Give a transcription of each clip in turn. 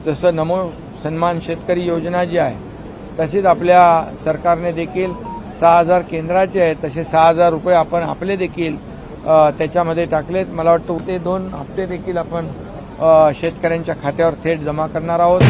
जसं नमो सन्मान शेतकरी योजना जी आहे तशीच आपल्या सरकारने देखील 6,000 केंद्राचे आहेत, तसे 6,000 रुपये आपण आपले देखील त्याच्यामध्ये टाकलेत। मला वाटतं ते 2 हप्ते देखील आपण शेतकऱ्यांच्या खात्यावर थेट जमा करणार आहोत।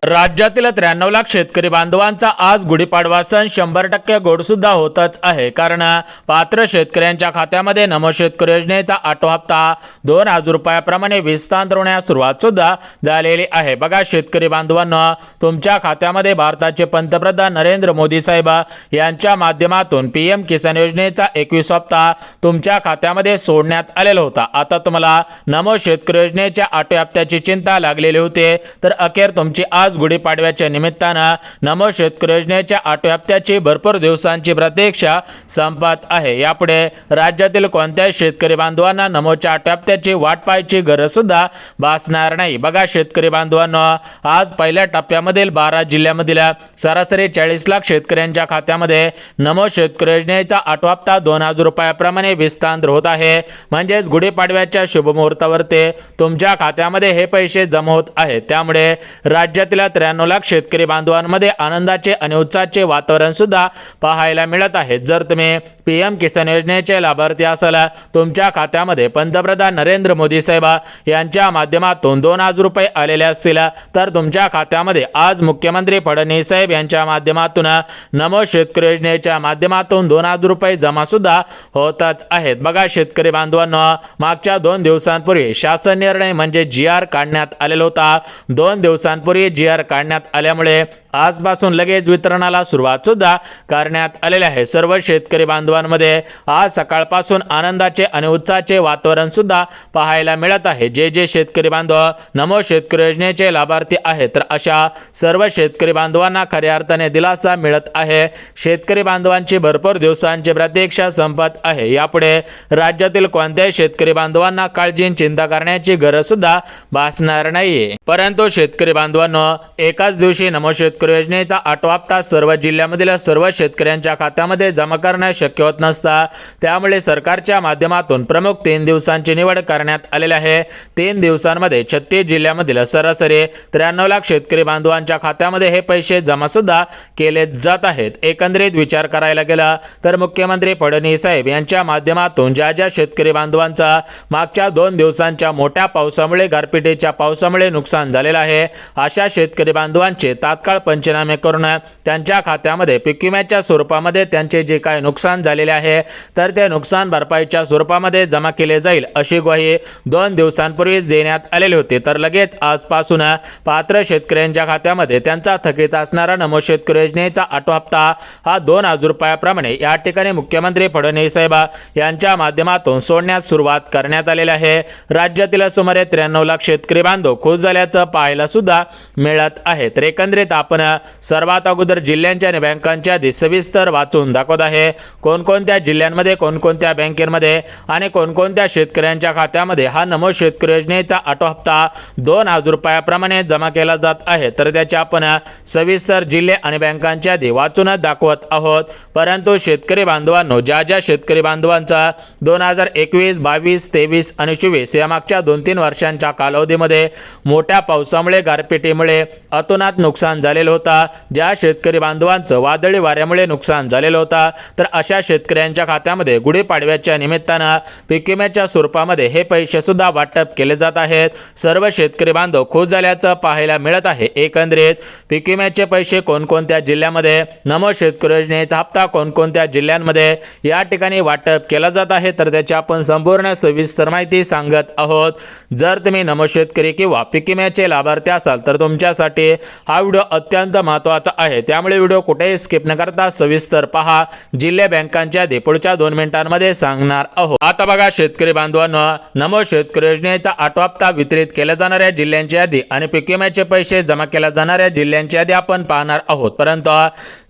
राज्यातील 93 लाख शेतकरी बांधवांचा आज गुढीपाडवा सण 100% गोड सुद्धा होतच आहे, कारण पात्र शेतकऱ्यांच्या खात्यामध्ये नमो शेतकरी योजनेचा 8वा हप्ता 2,000 रुपयाप्रमाणे विस्तारण्यास सुरुवात सुद्धा झालेली आहे। बघा शेतकरी बांधवांनो, तुमच्या खात्यामध्ये भारताचे पंतप्रधान नरेंद्र मोदी साहेब यांच्या माध्यमातून पीएम किसान योजनेचा 21 हप्ता तुमच्या खात्यामध्ये सोडण्यात आलेला होता। आता तुम्हाला नमो शेतकरी योजनेच्या 8व्या हप्त्याची चिंता लागलेली होती, तर अखेर तुमची आज गुढीपाडव्याच्या निमित्तानं नमो शेतकरी योजनेच्या 8व्या हप्त्याची भरपूर दिवसांची प्रतीक्षा संपत आहे। यापुढे राज्यातील कोणत्याही शेतकरी बांधवांना नमोच्या 8व्या हप्त्याची वाट पाहायची गरज सुद्धा भासणार नाही। बघा शेतकरी बांधवांनो, आज पहिल्या टप्प्यामधील 12 जिल्ह्यामधील सरासरी 40 लाख शेतकऱ्यांच्या खात्यामध्ये नमो शेतकरी योजनेचा 8वा हप्ता 2,000 रुपयाप्रमाणे विस्तार होत आहे। म्हणजेच गुढीपाडव्याच्या शुभमुहूर्तावरती तुमच्या खात्यामध्ये हे पैसे जमा होत आहेत। त्यामुळे राज्यातील 93 लाख शेतकरी बांधवांमध्ये आनंदाचे आणि उत्साहाचे वातावरण सुद्धा पाहायला मिळत आहे। जर तुम्ही पीएम किसान योजनेचे लाभार्थी असाल, तुमच्या खात्यामध्ये पंतप्रधान नरेंद्र मोदी साहेब यांच्या माध्यमातून 2,000 रुपये आलेले असतील, तर तुमच्या खात्यामध्ये आज मुख्यमंत्री फडणवीस साहेब यांच्या माध्यमातून नमो शेतकरी योजनेच्या माध्यमातून 2,000 रुपये जमा सुद्धा होतच आहेत। बघा शेतकरी बांधवांनो, मागच्या 2 दिवसांपूर्वी शासन निर्णय म्हणजे GR काढण्यात आलेला होता। 2 दिवसांपूर्वी GR काढण्यात आल्यामुळे आजपासून लगेच वितरणाला सुरुवात सुद्धा करण्यात आलेली आहे। सर्व शेतकरी बांधवांमध्ये आज सकाळपासून आनंदाचे आणि उत्साहाचे वातावरण सुद्धा पाहायला मिळत आहे। जे शेतकरी बांधव नमो शेतकरी योजनेचे लाभार्थी आहेत, तर अशा सर्व शेतकरी बांधवांना खऱ्या अर्थाने दिलासा मिळत आहे। शेतकरी बांधवांची भरपूर दिवसांची प्रतीक्षा संपत आहे। यापुढे राज्यातील कोणत्याही शेतकरी बांधवांना काळजी चिंता करण्याची गरज सुद्धा भासणार नाहीये। परंतु शेतकरी बांधवांनो, एकाच दिवशी नमो शेतकरी योजनेचा 8वा हप्ता सर्व जिल्ह्यामधील सर्व शेतकऱ्यांच्या खात्यामध्ये जमा करणं शक्य होत नसतं। त्यामुळे सरकारच्या माध्यमातून प्रमुख 3 दिवसांची निवड करण्यात आलेली आहे। 3 दिवसांमध्ये 36 जिल्ह्यामधील सरासरी 93 लाख शेतकरी बांधवांच्या खात्यामध्ये हे पैसे जमा सुद्धा केले जात आहेत। एकंदरीत विचार करायला गेला तर मुख्यमंत्री फडणवीस साहेब यांच्या माध्यमातून ज्या शेतकरी बांधवांचा मागच्या 2 दिवसांच्या मोठ्या पावसामुळे गारपिटीच्या पावसामुळे नुकसान झालेलं आहे, अशा शेतकरी बांधवांचे तात्काळ पंचनामे करून त्यांच्या खात्यामध्ये पीक विम्याच्या स्वरूपामध्ये त्यांचे जे काय नुकसान झालेले आहे, तर ते नुकसान भरपाईच्या स्वरूपामध्ये जमा केले जाईल अशी ग्वाही 2 दिवसांपूर्वीच देण्यात आलेली होती। तर लगेच आजपासून पात्र शेतकऱ्यांच्या खात्यामध्ये त्यांचा थकीत असणारा नमो शेतकरी योजनेचा 8वा हप्ता हा 2,000 रुपयाप्रमाणे या ठिकाणी मुख्यमंत्री फडणवीस साहेब यांच्या माध्यमातून सोडण्यास सुरुवात करण्यात आलेली आहे। राज्यातील सुमारे 93 लाख शेतकरी बांधव खुश झाल्याचं पाहायला सुद्धा मिळत आहे। तर एकंदरीत आपण सर्वात अगोदर जिल्ह्यांच्या आणि बँकांच्या यादी सविस्तर वाचून दाखवत आहे। कोणकोणत्या जिल्ह्यांमध्ये, कोणकोणत्या बँकेमध्ये आणि कोणकोणत्या शेतकऱ्यांच्या खात्यामध्ये हा नमो शेतकरी योजनेचा 8वा हप्ता 2,000 रुपयाप्रमाणे जमा केला जात आहे, तर त्याचे आपण सविस्तर जिल्हे आणि बँकांच्या यादी वाचूनच दाखवत आहोत। परंतु शेतकरी बांधवांनो, ज्या शेतकरी बांधवांचा 2021, 22, 23 आणि 24 या मागच्या 2-3 वर्षांच्या कालावधीमध्ये मोठ्या पावसामुळे गारपिटीमुळे अतोनात नुकसान झालेलं होता, ज्या शेतकरी बांधवांचं वादळी वाऱ्यामुळे नुकसान झालेलं होता, तर अशा शेतकऱ्यांच्या खात्यामध्ये गुढीपाडव्याच्या निमित्तानं पीक विम्याच्या स्वरूपामध्ये हे पैसे सुद्धा वाटप केले जात आहेत। सर्व शेतकरी बांधव खुश झाल्याचं पाहायला मिळत आहे। एकंदरीत पीक विम्याचे पैसे कोणकोणत्या जिल्ह्यामध्ये, नमो शेतकरी योजनेचा हप्ता कोणकोणत्या जिल्ह्यांमध्ये या ठिकाणी वाटप केला जात आहे, तर त्याची आपण संपूर्ण सविस्तर माहिती सांगत आहोत। जर तुम्ही नमो शेतकरी किंवा पीक विम्याचे लाभार्थी असाल, तर तुमच्यासाठी हा व्हिडिओ अत्यंत महत्त्वाचा आहे, त्यामुळे व्हिडिओ कुठेही स्किप न करता सविस्तर पहा। जिल्हे बँकांच्या यादी पुढच्या 2 मिनिटांमध्ये सांगणार आहोत। आता बघा शेतकरी बांधवांनो, नमो शेतकरी योजनेचा 8वा हप्ता वितरित केल्या जाणाऱ्या जिल्ह्यांची यादी आणि पीक विम्याचे पैसे जमा केल्या जाणाऱ्या जिल्ह्यांची यादी आपण पाहणार आहोत। परंतु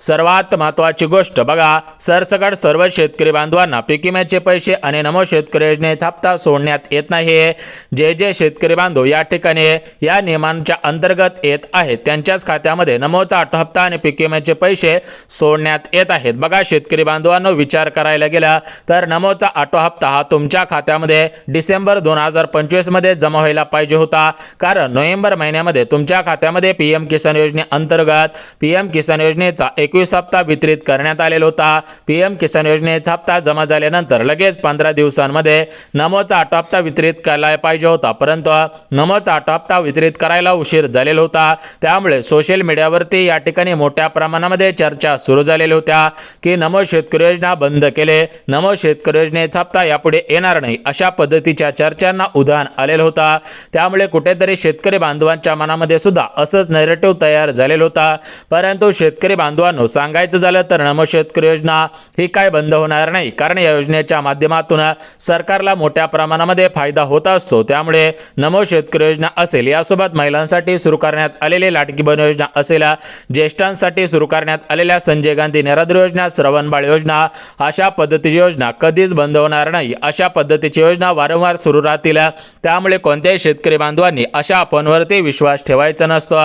सर्वात महत्त्वाची गोष्ट बघा, सरसकट सर्व शेतकरी बांधवांना पीक विम्याचे पैसे आणि नमो शेतकरी योजनेचा हप्ता सोडण्यात येत नाही। जे शेतकरी बांधव या ठिकाणी या नियमांच्या अंतर्गत येत आहेत, त्यांच्याच खात्यामध्ये नमोचा 8वा हप्ता आणि पीक विम्याचे पैसे सोडण्यात येत आहेत। बघा शेतकरी बांधवांनो, विचार करायला गेला तर नमोचा ऑटो हप्ता हा तुमच्या खात्यामध्ये डिसेंबर 2025 मध्ये जमा व्हायला पाहिजे होता, कारण नोव्हेंबर महिन्यामध्ये तुमच्या खात्यामध्ये पीएम किसान योजनेअंतर्गत पीएम किसान योजनेचा 21 हप्ता वितरित करण्यात आलेला होता. पीएम किसान योजनेचा हप्ता जमा झाल्यानंतर लगेच 15 दिवसांमध्ये नमोचा ऑटो हप्ता वितरित करायला पाहिजे होता, परंतु नमोचा ऑटो हप्ता वितरित करायला उशीर झालेला होता. त्यामुळे सोशल मीडियावरती या ठिकाणी मोठ्या प्रमाणामध्ये चर्चा सुरू झालेल्या होत्या की नमो शेतकरी योजना बंद केले, नमो शेतकरी योजनेचा हप्ता यापुढे येणार नाही, अशा पद्धतीच्या चर्चांना उधाण आलेलं होता. त्यामुळे कुठेतरी शेतकरी बांधवांच्या मनामध्ये सुद्धा असंच नॅरेटिव्ह तयार झालेलं होता. परंतु शेतकरी बांधवांनो, सांगायचं झालं तर नमो शेतकरी योजना ही काय बंद होणार नाही, कारण या योजनेच्या माध्यमातून सरकारला मोठ्या प्रमाणामध्ये फायदा होत असतो. त्यामुळे नमो शेतकरी योजना असेल, यासोबत महिलांसाठी सुरू करण्यात आलेली लाडकी बहीण योजना असेल, ज्येष्ठांसाठी सुरू करण्यात आलेल्या संजय गांधी निराधार योजना, श्रवणबाळ योजना, अशा पद्धतीची योजना कधीच बंद होणार नाही. अशा पद्धतीची योजना वारंवार सुरू राहतील. त्यामुळे कोणत्याही शेतकरी बांधवांनी अशा अफवांवरती विश्वास ठेवायचा नसतो.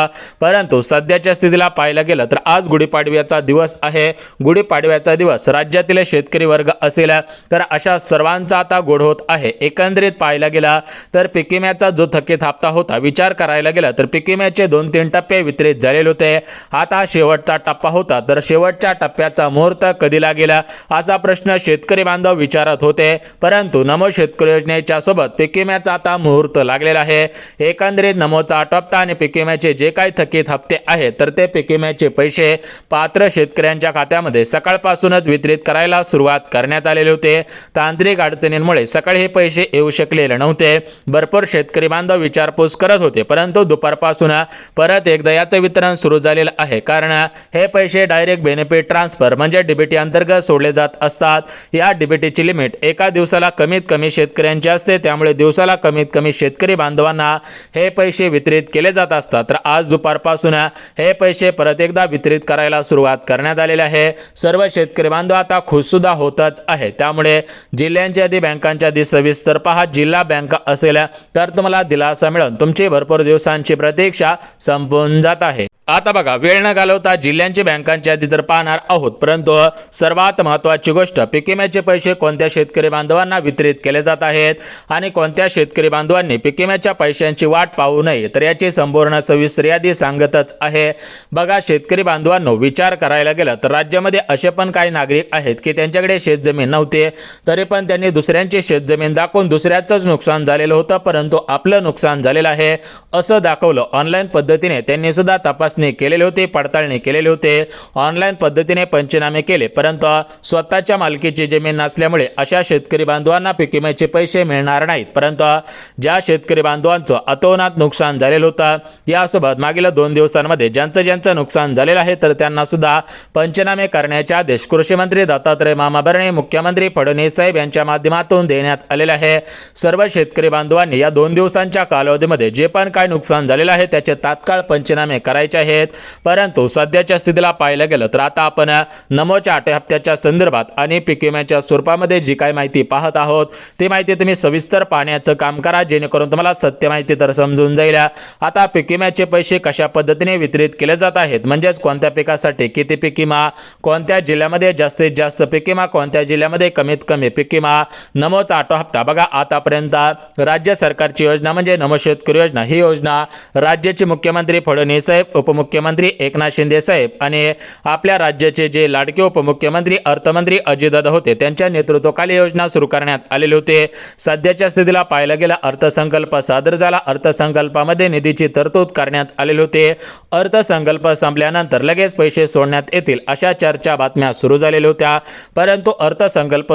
परंतु सध्याच्या स्थितीला पाहायला गेलं तर आज गुढीपाडव्याचा दिवस आहे. गुढीपाडव्याचा दिवस राज्यातील शेतकरी वर्ग असेल तर अशा सर्वांचा आता गोड होत आहे. एकंदरीत पाहायला गेला तर पीक विम्याचा जो थकीत हप्ता होता, विचार करायला गेला तर पीक विम्याचे 2-3 टप्पे वितरित झालेले होते. आता शेवटचा टप्पा होता, तर शेवटच्या टप्प्याचा मुहूर्त कधी लागेल असा प्रश्न शेतकरी बांधव विचारत होते. परंतु नमो शेतकरी योजनेच्या सोबत पीक विम्याचा आता मुहूर्त लागलेला आहे. एकंदरीत नमोचा ऑटो हप्ता आणि पीक विम्याचे जे काही थकीत हप्ते आहेत, तर ते पीक विम्याचे पैसे पात्र शेतकऱ्यांच्या खात्यामध्ये सकाळपासूनच वितरित करायला सुरुवात करण्यात आलेले होते. तांत्रिक अडचणींमुळे सकाळी हे पैसे येऊ शकलेले नव्हते. भरपूर शेतकरी बांधव विचारपूस करत होते, परंतु दुपारपासून परत एकदा याचं वितरण सुरू झालेलं आहे. कारण हे पैसे डायरेक्ट बेनिफिट ट्रान्सफर म्हणजे डीबीटी अंतर्गत सोडले जात असतात. या डीबीटीची लिमिट एका दिवसाला कमीत कमी शेतकऱ्यांची असते. त्यामुळे दिवसाला कमीत कमी शेतकरी बांधवांना हे पैसे वितरित केले जात असतात. तर आज दुपारपासून हे पैसे परत एकदा वितरित करायला सुरुवात करण्यात आलेली आहे. सर्व शेतकरी बांधव आता खुश सुद्धा होतच आहे. त्यामुळे जिल्ह्यांच्या आधी बँकांच्या आधी सविस्तर पहा. जिल्हा बँक असेल तर तुम्हाला दिलासा मिळून तुमची भरपूर दिवसांची प्रतीक्षा संपून जात आहे. आता बघा, वेळ न घालवता जिल्ह्यांची बँकांची यादी तर पाहणार आहोत, परंतु सर्वात महत्त्वाची गोष्ट पीक विम्याचे पैसे कोणत्या शेतकरी बांधवांना वितरित केले जात आहेत आणि कोणत्या शेतकरी बांधवांनी पीक विम्याच्या पैशांची वाट पाहू नये, तर याची संपूर्ण सविस्तर यादी सांगतच आहे. बघा शेतकरी बांधवांनो, विचार करायला गेला तर राज्यामध्ये असे पण काही नागरिक आहेत की त्यांच्याकडे शेतजमीन नव्हते, तरी पण त्यांनी दुसऱ्यांची शेतजमीन दाखवून दुसऱ्याचंच नुकसान झालेलं होतं, परंतु आपलं नुकसान झालेलं आहे असं दाखवलं. ऑनलाईन पद्धतीने त्यांनी सुद्धा तपासणी केलेली होती, पडताळणी केलेली होते, ऑनलाईन पद्धतीने पंचनामे केले, परंतु स्वतःच्या मालकीची जमीन नसल्यामुळे अशा शेतकरी बांधवांना पीक विम्याचे पैसे मिळणार नाहीत. परंतु ज्या शेतकरी बांधवांचं अतोनात नुकसान झालेलं होतं, यासोबत मागील 2 दिवसांमध्ये ज्यांचं नुकसान झालेलं आहे, तर त्यांना सुद्धा पंचनामे करण्याचे आदेश कृषी मंत्री दत्तात्रय मामा भरणे, मुख्यमंत्री फडणवीस साहेब यांच्या माध्यमातून देण्यात आलेले आहे. सर्व शेतकरी बांधवांनी या 2 दिवसांच्या कालावधीमध्ये जे पण काय नुकसान झालेलं आहे त्याचे तात्काळ पंचनामे करायचे आहेत. परंतु सध्याच्या स्थितीला पाहायला गेलं तर आता आपण नमोच्या ऑटो हप्त्याच्या संदर्भात आणि पीक विम्याच्या स्वरूपामध्ये जी काही माहिती पाहत आहोत, ती माहिती तुम्ही सविस्तर पाहण्याचं काम करा, जेणेकरून तुम्हाला सत्य माहिती तर समजून जाईल. आता पीक विम्याचे पैसे कशा पद्धतीने वितरित केले जात आहेत, म्हणजेच कोणत्या पिकासाठी किती पीक विमा, कोणत्या जिल्ह्यामध्ये जास्तीत जास्त पीक विमा, कोणत्या जिल्ह्यामध्ये कमीत कमी पीक विमा, नमोचा ऑटो हप्ता. बघा आतापर्यंत राज्य सरकारची योजना म्हणजे नमो शेतकरी योजना, ही योजना राज्याचे मुख्यमंत्री फडणवीस साहेब, उपमुख्यमंत्री एकनाथ शिंदे साहेब आणि आपल्या राज्याचे जे लाडके उपमुख्यमंत्री अर्थमंत्री अजितदादा होते, त्यांच्या नेतृत्वाखाली योजना सुरू करण्यात आलेली होते. सध्याच्या स्थितीला पाहायला गेला अर्थसंकल्प सादर झाला. अर्थसंकल्पामध्ये निधीची तरतूद करण्यात आलेली होते. अर्थसंकल्प संपल्यानंतर लगेच पैसे सोडण्यात येतील अशा चर्चा बातम्या सुरू झालेल्या होत्या. परंतु अर्थसंकल्प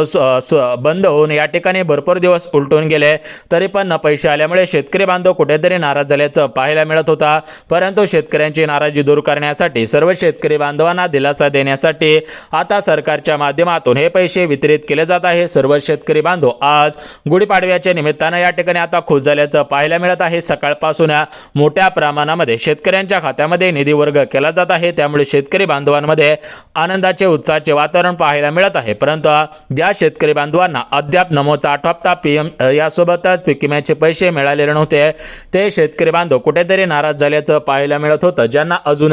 बंद होऊन या ठिकाणी भरपूर दिवस उलटून गेले, तरी पण न पैसे आल्यामुळे शेतकरी बांधव कुठेतरी नाराज झाल्याचं पाहायला मिळत होता. परंतु शेतकऱ्यांची नाराजी दूर करण्यासाठी, सर्व शेतकरी बांधवांना दिलासा देण्यासाठी आता सरकारच्या माध्यमातून हे पैसे वितरित केले जात आहे. सर्व शेतकरी बांधव आज गुढीपाडव्याच्या निमित्तानं या ठिकाणी आता खुश झाल्याचं पाहायला मिळत आहे. सकाळपासून मोठ्या प्रमाणामध्ये शेतकऱ्यांच्या खात्यामध्ये निधी वर्ग केला जात आहे. त्यामुळे शेतकरी बांधवांमध्ये आनंदाचे, उत्साहाचे वातावरण पाहायला मिळत आहे. परंतु ज्या शेतकरी बांधवांना अद्याप नमोचा ऑटो हप्ता, पीएम यासोबतच पीक विम्याचे पैसे मिळालेले नव्हते, ते शेतकरी बांधव कुठेतरी नाराज झाल्याचं पाहायला मिळत होतं. ज्यांना अजून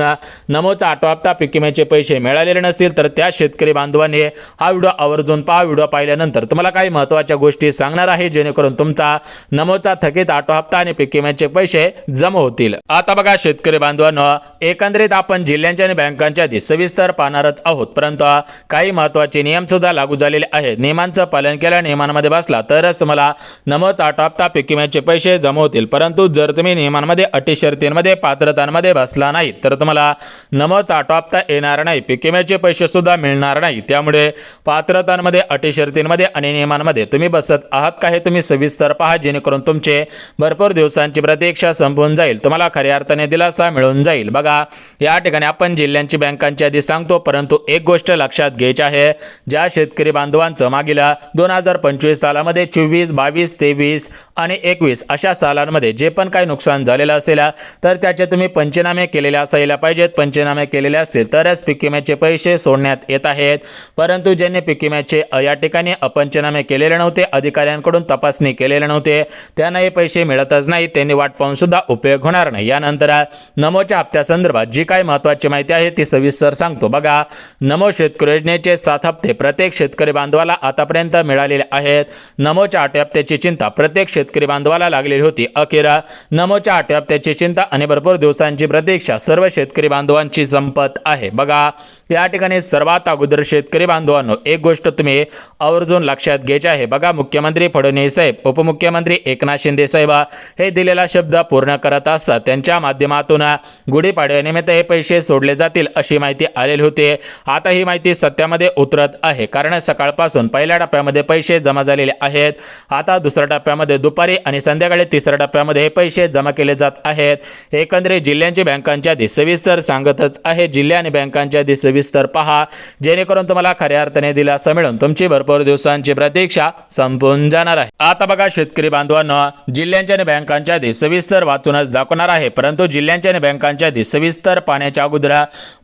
नमोचा आठवा हप्ता पीक विम्याचे पैसे मिळालेले नसतील तर त्या शेतकरी बांधवांनी हा व्हिडिओ आवर्जून पहा. व्हिडिओ पाहिल्यानंतर तुम्हाला काही महत्त्वाच्या गोष्टी सांगणार आहे जेणेकरून तुमचा नमोचा थकीत आठवा हप्ता आणि पीक विम्याचे पैसे जमा होतील. आता बघा शेतकरी बांधवांनो, एकंदरीत आपण जिल्ह्यांच्या आणि बँकांच्या आधी सविस्तर पाहणारच आहोत, परंतु काही महत्त्वाचे नियम सुद्धा लागू झालेले आहेत. नियमांचं पालन केल्या, नियमांमध्ये बसला तरच मला नमोचा आठवा हप्ता पीक विम्याचे पैसे जमा होतील. परंतु जर तुम्ही नियमांमध्ये, अटी शर्तींमध्ये, पात्रतांमध्ये बसला नाही तर तुम्हाला नमोचा आठवा हप्ता येणार नाही, पीक विम्याचे पैसे सुद्धा मिळणार नाही. त्यामुळे पात्रतांमध्ये, अटी शर्तींमध्ये आणि नियमांमध्ये तुम्ही बसत आहात का हे तुम्ही सविस्तर पहा, जेणेकरून तुमचे भरपूर दिवसांची प्रतीक्षा संपून जाईल, तुम्हाला खऱ्या अर्थाने दिलासा मिळून जाईल. बघा या ठिकाणी आपण जिल्ह्यांची, बँकांची आधी सांगतो, परंतु एक गोष्ट लक्षात घ्यायची आहे. ज्या शेतकरी बांधवांचं मागील 2025 सालामध्ये 24, 22, 23 आणि 21 अशा सालांमध्ये जे पण काही नुकसान झालेलं असेल तर त्याचे तुम्ही पंचनामे केलेले असायला पाहिजेत. पंचनामे केलेले असेल तरच पीक विम्याचे पैसे सोडण्यात येत आहेत. परंतु ज्यांनी पीक विम्याचे या ठिकाणी पंचनामे केलेले नव्हते, अधिकाऱ्यांकडून तपासणी केलेले नव्हते, त्यांना हे पैसे मिळतच नाही. त्यांनी वाट पाहून सुद्धा उपयोग होणार नाही. यानंतर नमोच्या हप्त्यासंदर्भात जी काही महत्त्वाची माहिती आहे ती सविस्तर सांगतो. बघा, नमो शेतकरी योजनेचे 7 हप्ते प्रत्येक शेतकरी बांधवाला आतापर्यंत मिळालेले आहेत. नमोच्या 8 हप्त्याची चिंता प्रत्येक शेतकरी बांधवाला लागलेली होती. अखेर नमोच्या 8 हप्त्याची चिंता आणि भरपूर दिवसांची प्रतीक्षा सर्व शेतकरी बांधवांची संपत आहे. बघा या ठिकाणी सर्वात अगोदर शेतकरी बांधवांनो, एक गोष्ट तुम्ही आवर्जून लक्षात घ्यायची आहे. बघा, मुख्यमंत्री फडणवीस साहेब, उपमुख्यमंत्री एकनाथ शिंदे साहेब हे दिलेला शब्द पूर्ण करत असतात. त्यांच्या माध्यमातून गुढीपाडव्यानिमित्त हे पैसे सोडले जातील अशी माहिती आलेली होती. आता ही माहिती सत्यामध्ये उतरत आहे, कारण सकाळपासून पहिल्या टप्प्यामध्ये पैसे जमा झालेले आहेत. आता दुसऱ्या टप्प्यामध्ये दुपारी आणि संध्याकाळी तिसऱ्या टप्प्यामध्ये हे पैसे जमा केले जात आहेत. एकंदरीत जिल्ह्यांची, बँकांच्या आधी सविस्तर सांगतच आहे. जिल्हे आणि बँकांच्या आधी सविस्तर पहा, जेणेकरून तुम्हाला खऱ्या अर्थाने दिलासा मिळून तुमची भरपूर दिवसांची प्रतीक्षा संपून जाणार आहे. आता बघा शेतकरी बांधवांनो, जिल्ह्यांच्या आणि बँकांच्या आधी सविस्तर वाचूनच दाखवणार आहे, परंतु जिल्ह्यांच्या आणि बँकांच्या आधी सविस्तर पाहण्याच्या अगोदर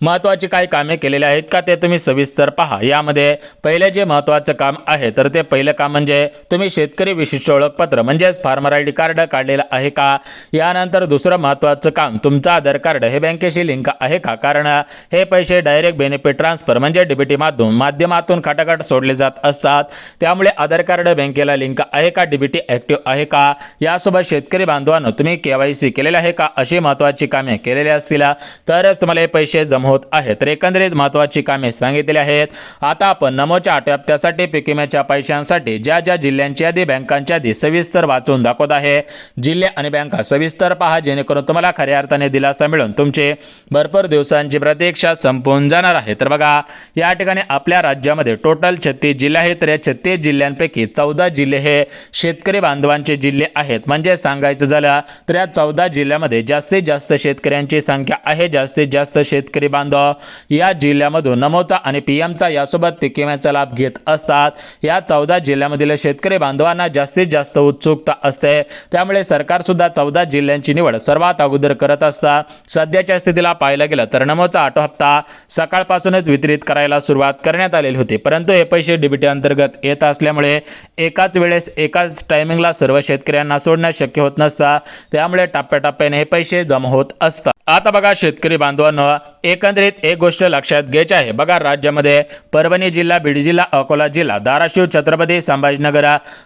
महत्त्वाची काही कामे केलेली आहेत का ते तुम्ही सविस्तर पहा. यामध्ये पहिले जे महत्त्वाचं काम आहे तर ते पहिलं काम म्हणजे तुम्ही शेतकरी विशिष्ट ओळखपत्र म्हणजेच फार्मर आयडी कार्ड काढलेलं आहे का. यानंतर दुसरं महत्त्वाचं काम, तुमचं आधार कार्ड हे बँकेशी लिंक आहे का, कारण हे पैसे डायरेक्ट बेनिफिट ट्रान्सफर म्हणजे डीबीटी माध्यमातून खटाखट सोडले जात असतात. त्यामुळे आधार कार्ड बँकेला लिंक आहे का, डीबीटी ऍक्टिव्ह आहे का, यासोबत शेतकरी बांधवांनो तुम्ही केवायसी केलेले आहे का, अशी महत्त्वाची कामे केलेली असतील तरच तुम्हाला हे पैसे जमा होत आहेत. तर एकंदरीत महत्त्वाची कामे सांगितलेली आहेत. आता आपण नमोच्या 8 हप्त्यासाठी पीक विम्याच्या पैशांसाठी ज्या ज्या जिल्ह्यांची यादी, बँकांच्या यादी सविस्तर वाचून दाखवत आहे. जिल्हे आणि बँका सविस्तर पहा, जेणेकरून तुम्हाला खऱ्या अर्थाने दिलासा मिळून तुमचे भरपूर दिवसांची प्रतीक्षा संपून जाणार आहे. तर बघा या ठिकाणी आपल्या राज्यामध्ये टोटल 36 जिल्हे आहेत. तर या 36 जिल्ह्यांपैकी 14 जिल्हे हे शेतकरी बांधवांचे जिल्हे आहेत. म्हणजे सांगायचं झालं तर या 14 जिल्ह्यामध्ये जास्तीत जास्त शेतकऱ्यांची संख्या आहे. जास्तीत जास्त शेतकरी बांधव या जिल्ह्यामधून नमोचा आणि पीएमचा यासोबत पीक विम्याचा लाभ घेत असतात. या 14 जिल्ह्यामधील शेतकरी बांधवांना जास्तीत जास्त उत्सुकता असते. त्यामुळे सरकार सुद्धा 14 जिल्ह्यांची निवड सर्वात अगोदर करत असतात. सध्याच्या स्थितीला पाहायला गेलं तर नमोचा 8 हप्ता सकाळपासूनच वितरित करायला सुरुवात करण्यात आलेली होती, परंतु हे पैसे डीबीटी अंतर्गत येत असल्यामुळे एकाच वेळेस एकाच टायमिंगला सर्व शेतकऱ्यांना सोडणं शक्य होत नसतं. त्यामुळे टप्प्याटप्प्याने हे पैसे जमा होत असतात. आता बघा शेतकरी बांधवांनो, एकंदरीत एक गोष्ट लक्षात घ्यायची आहे. बघा राज्यामध्ये परभणी जिल्हा, बीड जिल्हा, अकोला जिल्हा, धाराशिव, छत्रपती संभाजीनगर,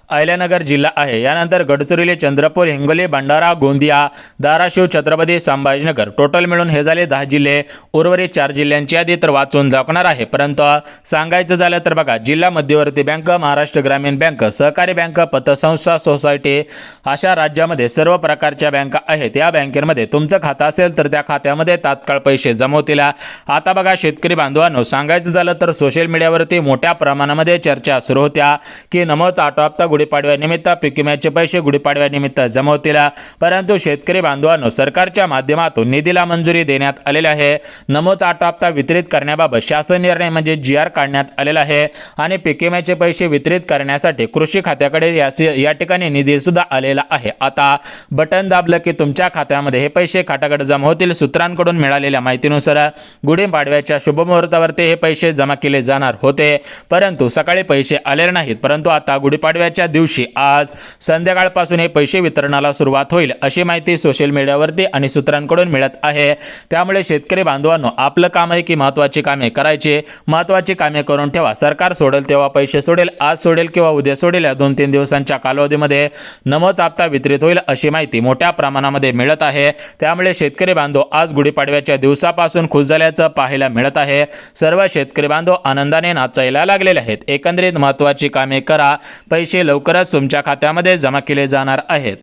अहिल्यानगर जिल्हा आहे. यानंतर गडचिरोली, चंद्रपूर, हिंगोली, भंडारा, गोंदिया, धाराशिव, छत्रपती संभाजीनगर, टोटल मिळून हे झाले 10 जिल्हे. उर्वरित 4 जिल्ह्यांची यादी तर वाचून दाखवणार आहे. परंतु सांगायचं झालं तर बघा, जिल्हा मध्यवर्ती बँक, महाराष्ट्र ग्रामीण बँक, सहकारी बँक, पतसंस्था, सोसायटी अशा राज्यामध्ये सर्व प्रकारच्या बँका आहेत. या बँकेमध्ये तुमचं खातं असेल तर त्या खात्यामध्ये तात्काळ पैसे जमा होतील. आता बघा शेतकरी बांधवांनो, सांगायचं झालं तर सोशल मीडियावरती मोठ्या प्रमाणामध्ये चर्चा सुरू होत्या की नमोचा 8 हप्ता गुढीपाडव्यानिमित्त पीक विम्याचे पैसे गुढीपाडव्यानिमित्त जमा होतील. परंतु शेतकरी बांधवांनो, सरकारच्या माध्यमातून निधीला मंजुरी देण्यात आलेली आहे. नमोचा 8 हप्ता वितरित करण्याबाबत शासन निर्णय म्हणजे GR काढण्यात आलेला आहे आणि पीक विम्याचे पैसे वितरित करण्यासाठी कृषी खात्याकडे या ठिकाणी निधी सुद्धा आलेला आहे. आता बटन दाबलं की तुमच्या खात्यामध्ये हे पैसे खटाखट जमा होतील. सूत्रांकडून मिळालेल्या माहितीनुसार तर गुढीपाडव्याच्या शुभमुहूर्तावरती हे पैसे जमा केले जाणार होते, परंतु सकाळी पैसे आलेले नाहीत. परंतु आता गुढीपाडव्याच्या दिवशी आज संध्याकाळपासून हे पैसे वितरणाला सुरुवात होईल अशी माहिती सोशल मीडियावरती आणि सूत्रांकडून मिळत आहे. त्यामुळे शेतकरी बांधवांनो, आपलं काम आहे की महत्त्वाची कामे करायची, महत्त्वाची कामे करून ठेवा. सरकार सोडेल तेव्हा पैसे सोडेल, आज सोडेल किंवा उद्या सोडेल, या 2-3 दिवसांच्या कालावधीमध्ये नमोच हप्ता वितरित होईल अशी माहिती मोठ्या प्रमाणामध्ये मिळत आहे. त्यामुळे शेतकरी बांधव आज गुढीपाडव्याच्या दिवसापासून खुश झाल्याचं पाहायला मिळत आहे. सर्व शेतकरी बांधव आनंदाने नाचायला लागलेले आहेत. एकंदरीत महत्त्वाची कामे करा, पैसे लवकरच तुमच्या खात्यामध्ये जमा केले जाणार आहेत.